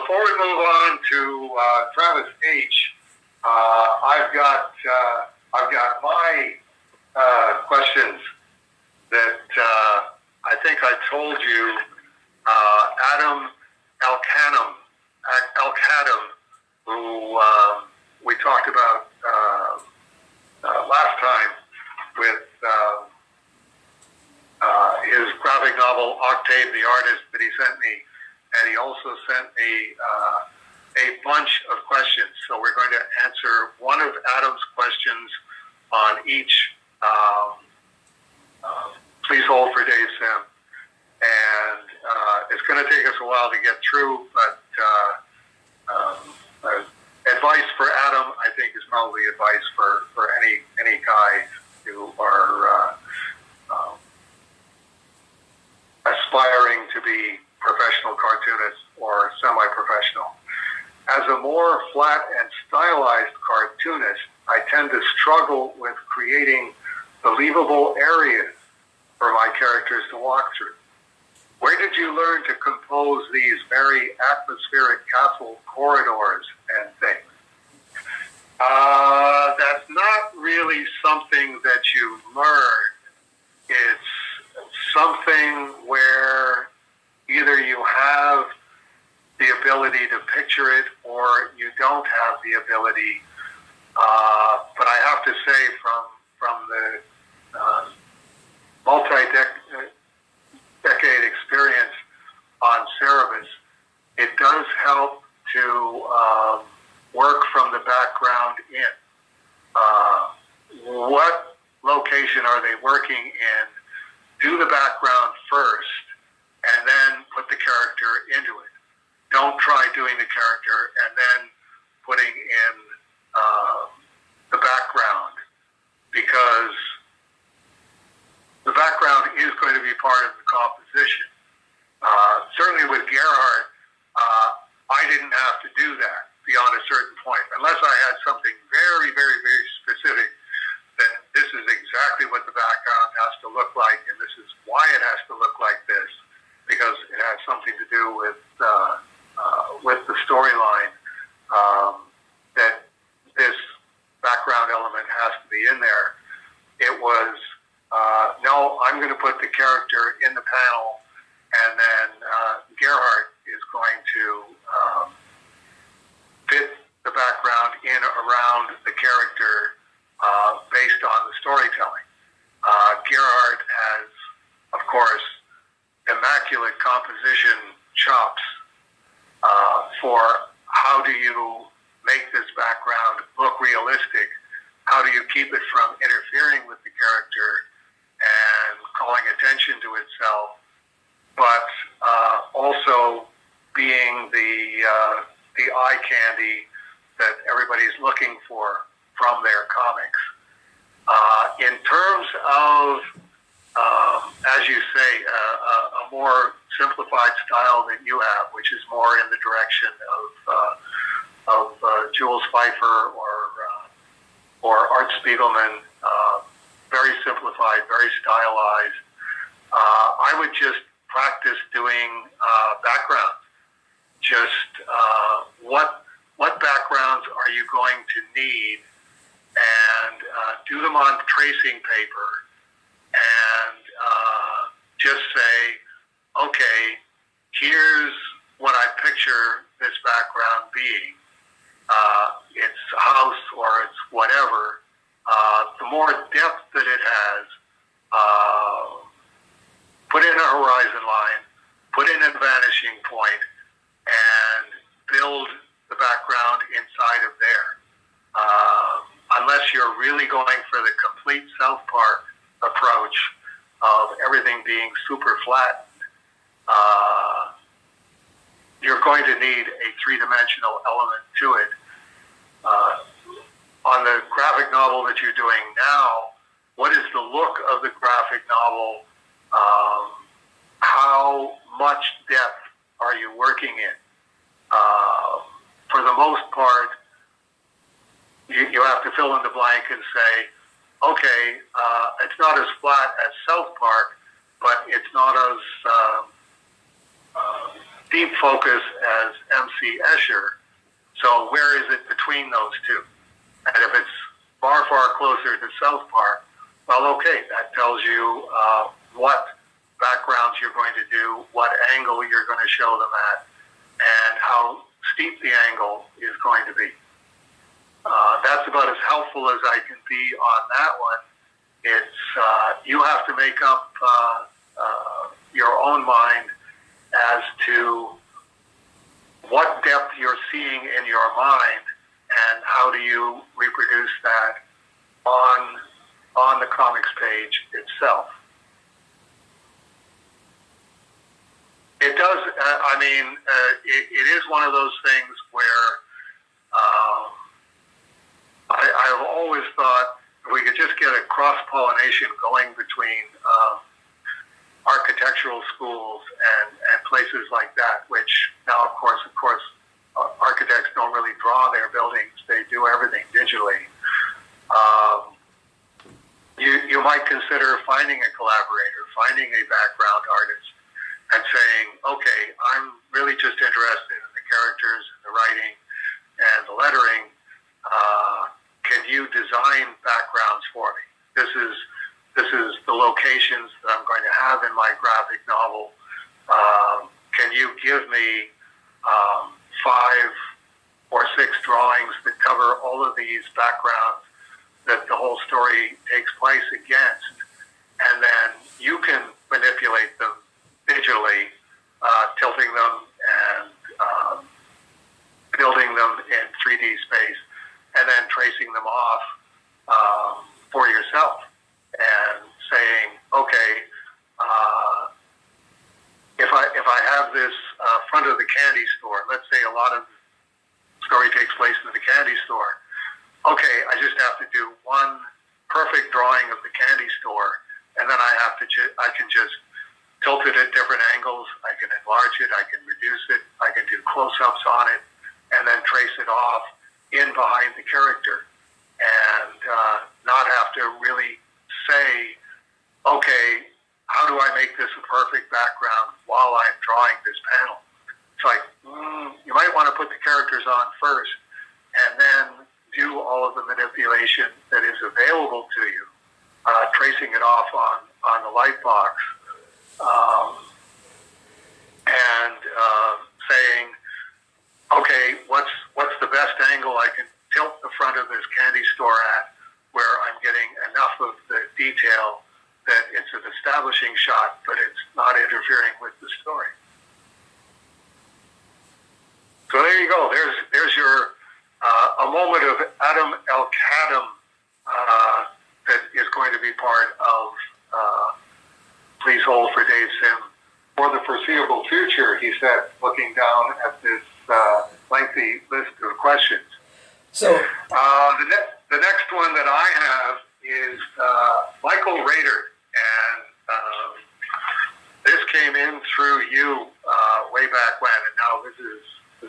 before we move on to Travis H., I've got my questions that I think I told you. Adam Elkhadem, who we talked about last time with his graphic novel Octave the Artist that he sent me, and he also sent me a bunch of questions. So we're going to answer one of Adam's questions on each. Please hold for Dave Sim. And it's going to take us a while to get through, but advice for Adam, I think, is probably advice for any guys who are aspiring to be professional cartoonists or semi-professional. As a more flat and stylized cartoonist, I tend to struggle with creating believable areas for my characters to walk through. Where did you learn to compose these very atmospheric castle corridors and things? That's not really something that you learn. It's something where either you have the ability to picture it or you don't have the ability. But I have to say from the multi-decade experience on Cerebus, it does help to work from the background in. What location are they working in? Do the background first, and then put the character into it. Don't try doing the character and then putting in the background, because the background is going to be part of the composition. Certainly with Gerhard, I didn't have to do that beyond a certain point, unless I had something very, very, very specific that this is exactly what the background has to look like, and this is why it has to look like this, because it has something to do with the storyline, that this background element has to be in there. It was, no, I'm going to put the character in the panel, and then Gerhard is going to fit the background in around the character based on the storytelling. Gerhard has, of course, immaculate composition chops for how do you make this background look realistic? How do you keep it from interfering with the character and calling attention to itself, but also being the eye candy that everybody's looking for from their comics. In terms of, as you say, a more simplified style that you have, which is more in the direction of Jules Pfeiffer or Art Spiegelman, very simplified, very stylized. I would just practice doing backgrounds. Just what backgrounds are you going to need, and do them on tracing paper, and just say, okay, here's what I picture this background being. It's a house or it's whatever. The more depth that it has, put in a horizon line, put in a vanishing point, and build the background inside of there. Unless you're really going for the complete South Park approach of everything being super flat, you're going to need a three-dimensional element to it. On the graphic novel that you're doing now, what is the look of the graphic novel? How much depth are you working in? For the most part, you have to fill in the blank and say, okay, it's not as flat as South Park, but it's not as deep focus as MC Escher. So where is it between those two? And if it's far, far closer to South Park, well, okay, that tells you what backgrounds you're going to do, what angle you're going to show them at, and how steep the angle is going to be. That's about as helpful as I can be on that one. It's you have to make up your own mind as to what depth you're seeing in your mind, and how do you reproduce that on the comics page itself. It does. It is one of those things where I've always thought if we could just get a cross-pollination going between architectural schools and places like that, which now, of course, architects don't really draw their buildings. They do everything digitally. You might consider finding a collaborator, finding a background artist, and saying, okay, I'm really just interested in the characters, the writing, and the lettering. Can you design backgrounds for me? This is the locations that I'm going to have in my graphic novel. Can you give me 5 or 6 drawings that cover all of these backgrounds that the whole story takes place against? And then you can manipulate them digitally, tilting them and building them in 3D space, and then tracing them off for yourself and saying, okay, if I have this front of the candy store, let's say a lot of the story takes place in the candy store, okay, I just have to do one perfect drawing of the candy store, and then I can just tilt it at different angles, I can enlarge it, I can reduce it, I can do close-ups on it, and then trace it off in behind the character, and not have to really say, okay, how do I make this a perfect background while I'm drawing this panel? It's like, you might want to put the characters on first, and then do all of the manipulation that is available to you, tracing it off on the light box, and saying, okay, what's the best angle I can tilt the front of this candy store at, where I'm getting enough of the detail that it's an establishing shot, but it's not interfering with the story. So there you go. There's your a moment of Adam Elkhadem that is going to be part of Please Hold for Dave Sim for the foreseeable future, he said, looking down at this lengthy list of questions. So the next one that I have is Michael Rader, and this came in through you way back when, and now this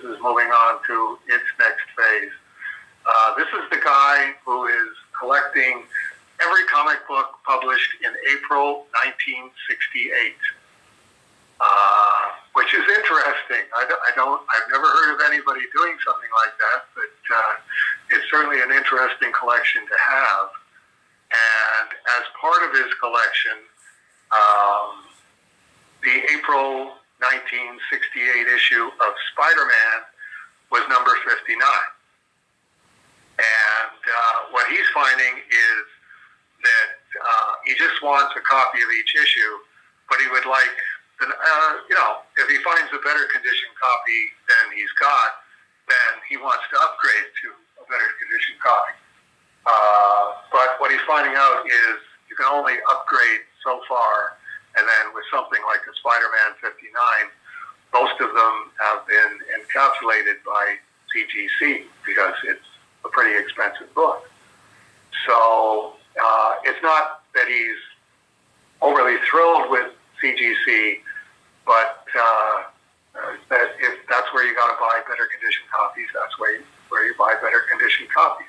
is moving on to its next phase. This is the guy who is collecting every comic book published in April 1968. Which is interesting. I've never heard of anybody doing something like that, but it's certainly an interesting collection to have. And as part of his collection, the April 1968 issue of Spider-Man was number 59. And what he's finding is that he just wants a copy of each issue, but he would like, if he finds a better condition copy than he's got, then he wants to upgrade to a better condition copy. But what he's finding out is you can only upgrade so far, and then with something like a Spider-Man 59, most of them have been encapsulated by CGC because it's a pretty expensive book. So it's not that he's overly thrilled with CGC, but that if that's where you got to buy better condition copies, that's where you buy better condition copies.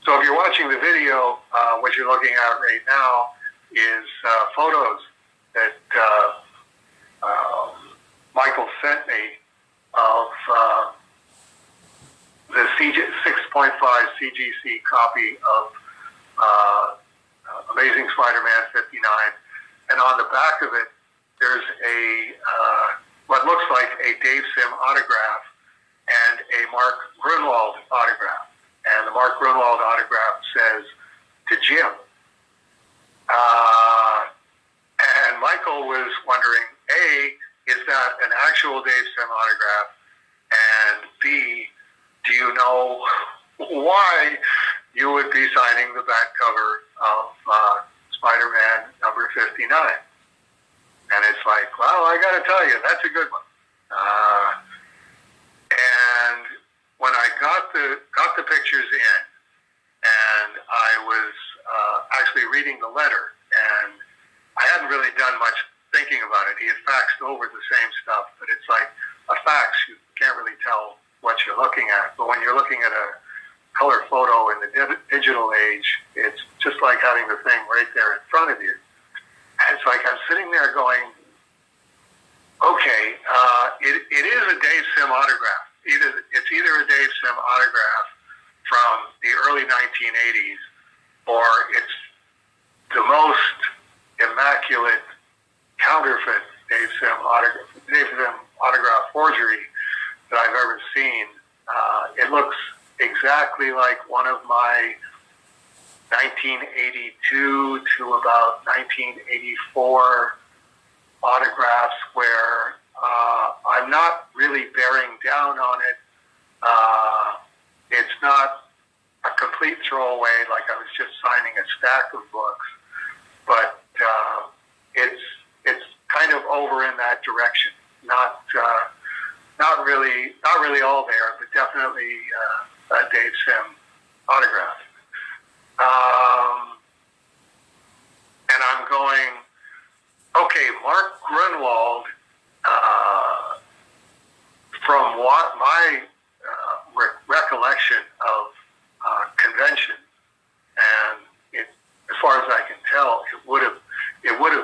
So if you're watching the video, what you're looking at right now is photos that Michael sent of the 6.5 CGC copy of Amazing Spider-Man 59, and on the back of it, there's a what looks like a Dave Sim autograph and a Mark Gruenwald autograph. And the Mark Gruenwald autograph says, "To Jim." And Michael was wondering, A, is that an actual Dave Sim autograph? And B, do you know why you would be signing the back cover of Spider-Man number 59? And it's like, well, I got to tell you, that's a good one. And when I got the pictures in, and I was actually reading the letter, and I hadn't really done much thinking about it. He had faxed over the same stuff, but it's like a fax, you can't really tell what you're looking at. But when you're looking at a color photo in the digital age, it's just like having the thing right there in front of you. And it's like I'm sitting there going, okay, it is a Dave Sim autograph. It's either a Dave Sim autograph from the early 1980s, or it's the most immaculate counterfeit Dave Sim autograph forgery that I've ever seen. It looks exactly like one of my 1982 to about 1984 autographs where I'm not really bearing down on it. It's not a complete throwaway like I was just signing a stack of books, but it's kind of over in that direction. Not really all there, but definitely a Dave Sim autograph. And I'm going, okay, Mark Gruenwald, from what my recollection of convention, and as far as I can tell, it would have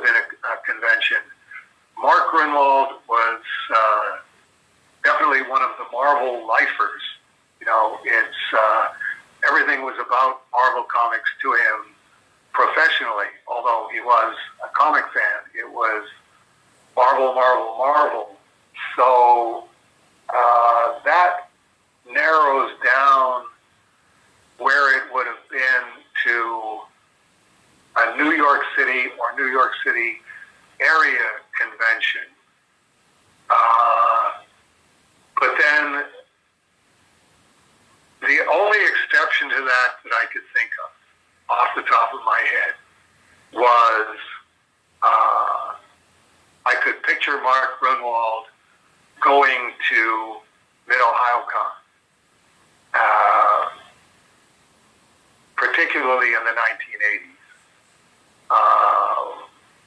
been a convention. Mark Gruenwald was definitely one of the Marvel lifers. You know, it's everything was about Marvel comics to him professionally. Although he was a comic fan, it was Marvel, Marvel, Marvel. So that narrows down where it would have been to a New York City or New York City area convention. But then the only exception to that I could think of off the top of my head was I could picture Mark Gruenwald going to Mid-Ohio-Con, particularly in the 1980s,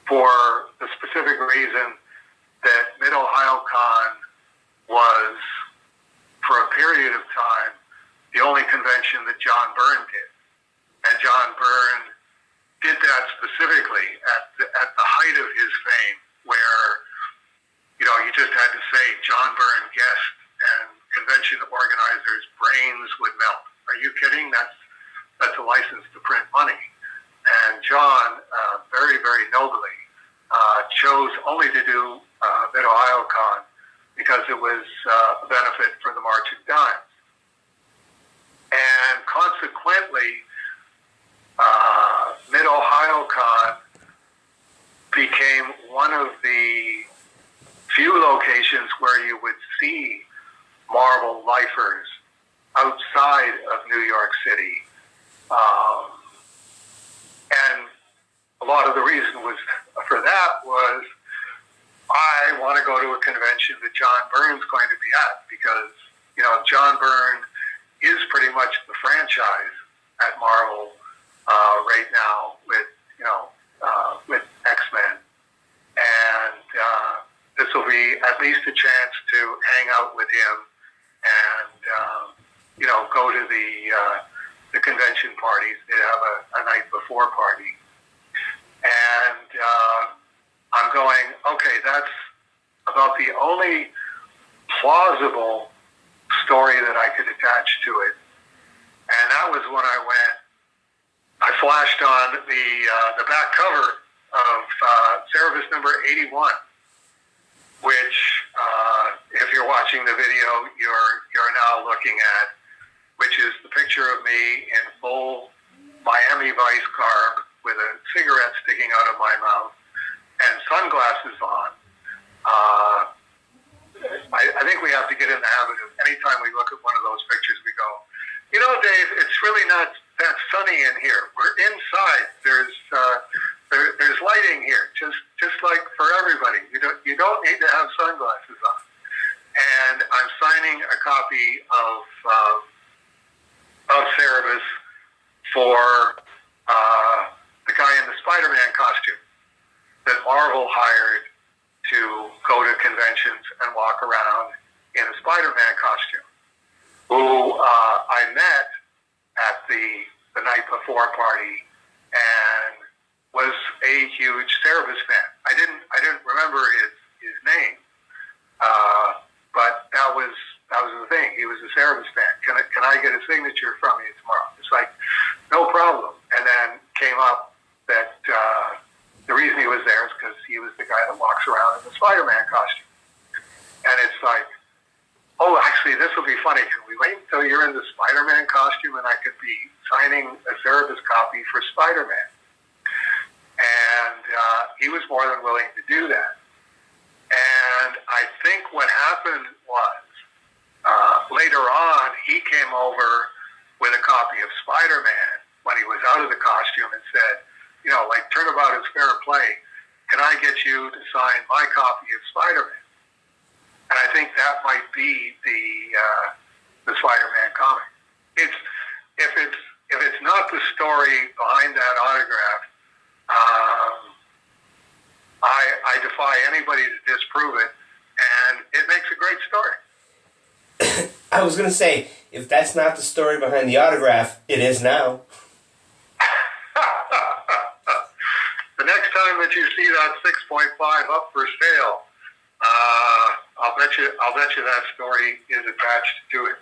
for the specific reason that Mid-Ohio-Con was, for a period of time, the only convention that John Byrne did. And John Byrne did that specifically at the height of his fame, where, you know, you just had to say John Byrne guest and convention organizers' brains would melt. Are you kidding? That's a license to print money. And John, very, very nobly, chose only to do Mid-Ohio-Con because it was a benefit for the March of Dimes. And consequently, Mid-Ohio-Con became one of the few locations where you would see Marvel lifers outside of New York City. And a lot of the reason for that was I want to go to a convention that John Byrne's going to be at, because, you know, John Byrne is pretty much the franchise at Marvel right now with X-Men. And this will be at least a chance to hang out with him and, go to the convention parties. They have a night before party. And I'm going, okay, that's about the only plausible story that I could attach to it. And that was when I flashed on the back cover of Cerebus number 81, which, if you're watching the video, you're now looking at, which is the picture of me in full Miami Vice garb with a cigarette sticking out of my mouth and sunglasses on. I think we have to get in the habit of, anytime we look at one of those pictures, we go, you know, Dave, it's really not that sunny in here. We're inside. There's lighting here, just like for everybody. You don't need to have sunglasses on. And I'm signing a copy of Cerebus for the guy in the Spider-Man costume that Marvel hired to go to conventions and walk around in a Spider-Man costume, who I met at the night before party and was a huge Cerebus fan. I didn't remember his name, but that was the thing. He was a Cerebus fan. Can I get a signature from you tomorrow? It's like, no problem. And then came up that the reason he was there is because he was the guy that walks around in the Spider-Man costume. And it's like, oh, actually, this will be funny. Can we wait until you're in the Spider-Man costume and I could be signing a Cerebus copy for Spider-Man? And he was more than willing to do that. And I think what happened was, later on, he came over with a copy of Spider-Man when he was out of the costume and said, you know, like, turnabout is fair play. Can I get you to sign my copy of Spider-Man? And I think that might be the Spider-Man comic. If it's not the story behind that autograph, I defy anybody to disprove it, and it makes a great story. I was going to say, if that's not the story behind the autograph, it is now. The next time that you see that 6.5 up for sale, I'll bet you that story is attached to it.